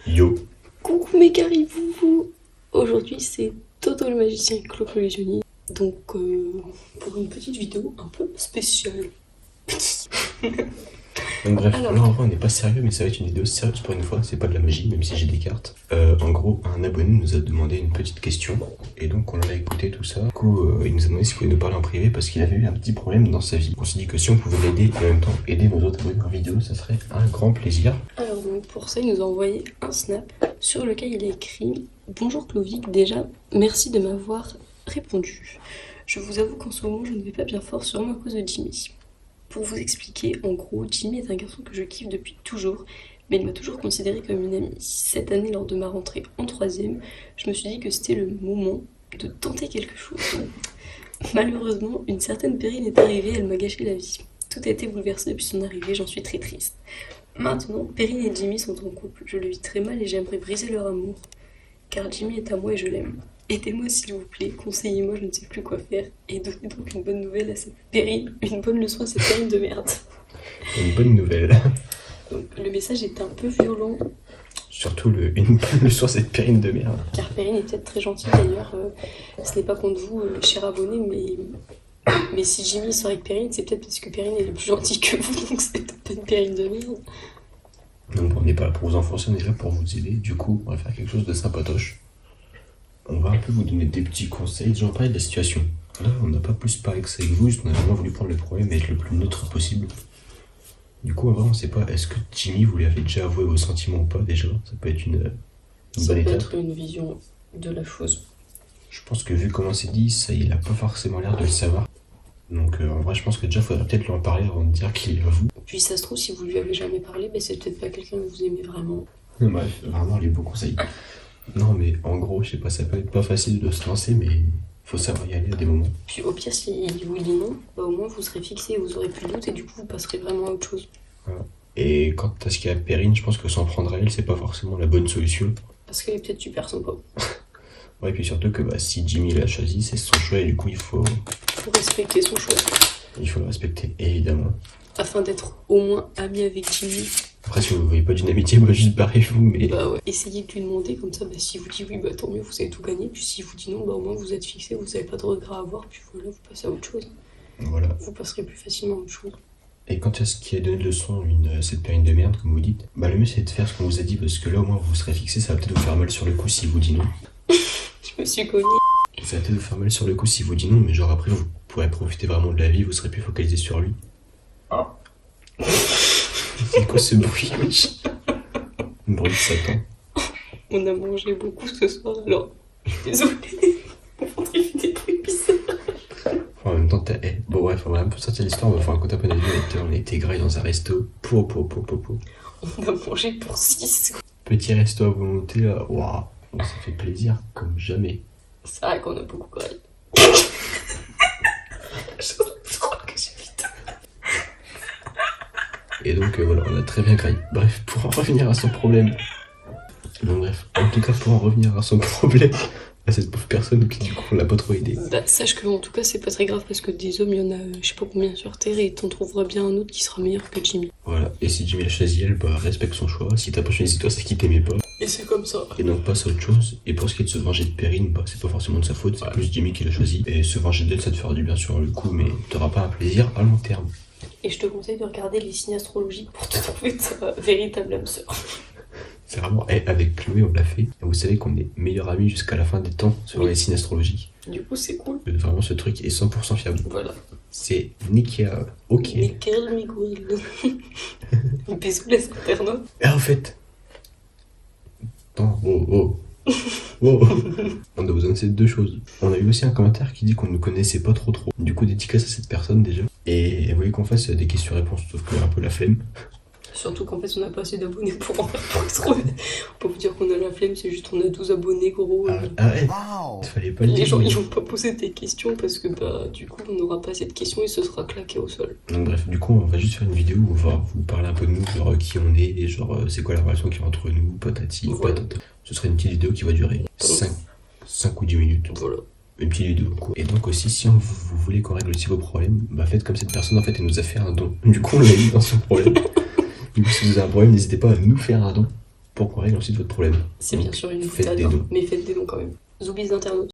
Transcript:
Yo, Coucou mes caribous. Aujourd'hui c'est Toto le magicien et Clo le génie. Donc pour une petite vidéo un peu spéciale. donc bref, Alors. là en vrai on n'est pas sérieux, mais ça va être une vidéo sérieuse pour une fois, c'est pas de la magie, même si j'ai des cartes. En gros, un abonné nous a demandé une petite question, et donc on l'a écouté tout ça. Du coup, il nous a demandé s'il pouvait nous parler en privé parce qu'il avait eu un petit problème dans sa vie. On s'est dit que si on pouvait l'aider et en même temps aider nos autres abonnés en vidéo, ça serait un grand plaisir. Alors donc pour ça il nous a envoyé un snap sur lequel il a écrit: Bonjour Clovic, déjà merci de m'avoir répondu. Je vous avoue qu'en ce moment je ne vais pas bien fort, sûrement à cause de Jimmy. Pour vous expliquer, en gros, Jimmy est un garçon que je kiffe depuis toujours, mais il m'a toujours considéré comme une amie. Cette année, lors de ma rentrée en troisième, je me suis dit que c'était le moment de tenter quelque chose. Malheureusement, une certaine Perrine est arrivée, elle m'a gâché la vie. Tout a été bouleversé depuis son arrivée, j'en suis très triste. Maintenant, Perrine et Jimmy sont en couple. Je le vis très mal et j'aimerais briser leur amour, car Jimmy est à moi et je l'aime. Aidez-moi s'il vous plaît, conseillez-moi, je ne sais plus quoi faire. Et donnez donc une bonne nouvelle à cette Perrine, une bonne leçon à cette Perrine de merde. Une bonne nouvelle. Donc, le message est un peu violent, Surtout une bonne leçon à cette Perrine de merde. car Perrine est peut-être très gentille d'ailleurs. Ce n'est pas contre vous, cher abonné, mais si Jimmy sort avec Perrine, c'est peut-être parce que Perrine est plus gentille que vous, donc c'est peut-être pas une Perrine de merde. Donc on n'est pas là pour vous enfoncer, on est là pour vous aider. Du coup, on va faire quelque chose de sympatoche. On va un peu vous donner des petits conseils, j'en parler de la situation. Là, on n'a pas plus parlé que ça avec vous, on a vraiment voulu prendre le problème et être le plus neutre possible. Du coup, en vrai, on sait pas, est-ce que Jimmy, vous lui avez déjà avoué vos sentiments ou pas déjà? Ça peut être une Ça bonne peut étape. être une vision de la chose. Je pense que vu comment c'est dit, ça, il a pas forcément l'air de le savoir. Donc en vrai, je pense que déjà, faudrait peut-être lui en parler avant de dire qu'il avoue. Puis ça se trouve, si vous lui avez jamais parlé, c'est peut-être pas quelqu'un que vous aimez vraiment. Bref, vraiment les beaux conseils. Non, mais en gros, je sais pas, ça peut être pas facile de se lancer, mais faut savoir y aller à des moments. Puis au pire, si il vous dit non, bah au moins vous serez fixé, vous aurez plus de doute et du coup vous passerez vraiment à autre chose. Voilà. Et quant à ce qu'il y a à Perrine, je pense que s'en prendre à elle, c'est pas forcément la bonne solution. Parce qu'elle est peut-être super sympa. Ouais, et puis surtout que si Jimmy l'a choisi, c'est son choix et du coup, Faut respecter son choix. il faut le respecter, évidemment. Afin d'être au moins ami avec Jimmy, Après, si vous ne voyez pas d'une amitié, bah juste barrez-vous, mais bah ouais. Essayez de lui demander, comme ça, bah s'il vous dit oui, bah tant mieux, vous avez tout gagné. Puis s'il vous dit non, bah au moins vous êtes fixé, vous avez pas de regrets à avoir, puis voilà, vous passez à autre chose. voilà. Vous passerez plus facilement à autre chose. Et quant à ce qui a donné de leçon cette Perrine de merde, comme vous dites, bah le mieux c'est de faire ce qu'on vous a dit, parce que là au moins vous serez fixé, ça va peut-être vous faire mal sur le coup s'il vous dit non. Je me suis cognée. Ça va peut-être vous faire mal sur le coup s'il vous dit non, mais genre après vous pourrez profiter vraiment de la vie, vous serez plus focalisé sur lui. Ah. C'est quoi ce bruit, wesh? Un bruit de Satan. On a mangé beaucoup ce soir, alors je suis désolée. Mon ventre il fait des bruits bizarres. Enfin, en même temps, bon bref, on va un peu sortir l'histoire, on va faire un compte à peu d'avis, on a été graillé dans un resto. Po. On a mangé pour 6. Petit resto à volonté, là, waouh, ça fait plaisir comme jamais. C'est vrai qu'on a beaucoup graillé. Je crois que j'ai vite. Et donc voilà, on a très bien graillé. Bref, pour en revenir à son problème. Donc bref, en tout cas pour en revenir à son problème, à cette pauvre personne qui du coup on l'a pas trop aidé. Bah, sache que en tout cas c'est pas très grave parce que des hommes il y en a je sais pas combien sur terre et t'en trouveras bien un autre qui sera meilleur que Jimmy. Voilà, et si Jimmy l'a choisi elle, bah respecte son choix. Si t'as pas choisi toi, c'est qu'il t'aimait pas. Et c'est comme ça. Et donc passe à autre chose. Et pour ce qui est de se venger de Perrine, bah c'est pas forcément de sa faute, c'est plus Jimmy qui l'a choisi. Et se venger d'elle, ça te fera du bien sur le coup, mais t'auras pas un plaisir à long terme. Et je te conseille de regarder les signes astrologiques pour te trouver ta véritable âme sœur. C'est vraiment, avec Chloé on l'a fait. Et vous savez qu'on est meilleurs amis jusqu'à la fin des temps selon les signes astrologiques. Du coup c'est cool. Vraiment ce truc est 100% fiable. Voilà. C'est nickel, ok. Nickel Miguel. Bisous les internautes. Et en fait... Attends, oh. On a besoin de ces deux choses. On a eu aussi un commentaire qui dit qu'on ne connaissait pas trop. Du coup, dédicace à cette personne déjà. Et elle voulait qu'on fasse des questions-réponses, sauf qu'on a un peu la flemme. Surtout qu'en fait on n'a pas assez d'abonnés pour en faire pour se trouver. On peut vous dire qu'on a la flemme, c'est juste on a 12 abonnés gros. Ouais, il fallait pas le Les dire. gens ils vont pas poser des questions parce que bah du coup on n'aura pas assez de questions et ce sera claqué au sol. Donc bref, du coup on va juste faire une vidéo où on va vous parler un peu de nous, genre qui on est, et genre c'est quoi la relation qu'il y a entre nous, patati, Voilà. patata. Ce serait une petite vidéo qui va durer 5 ou 10 minutes. Voilà. Une petite vidéo quoi. Et donc aussi si vous voulez qu'on règle aussi vos problèmes, bah faites comme cette personne en fait, elle nous a fait un don. Du coup on l'a mis dans son problème. Du coup si vous avez un problème, n'hésitez pas à nous faire un don pour qu'on règle ensuite votre problème. C'est Donc, bien sûr une faites boutade, des hein, dons. mais faites des dons quand même. Zoubis d'internautes.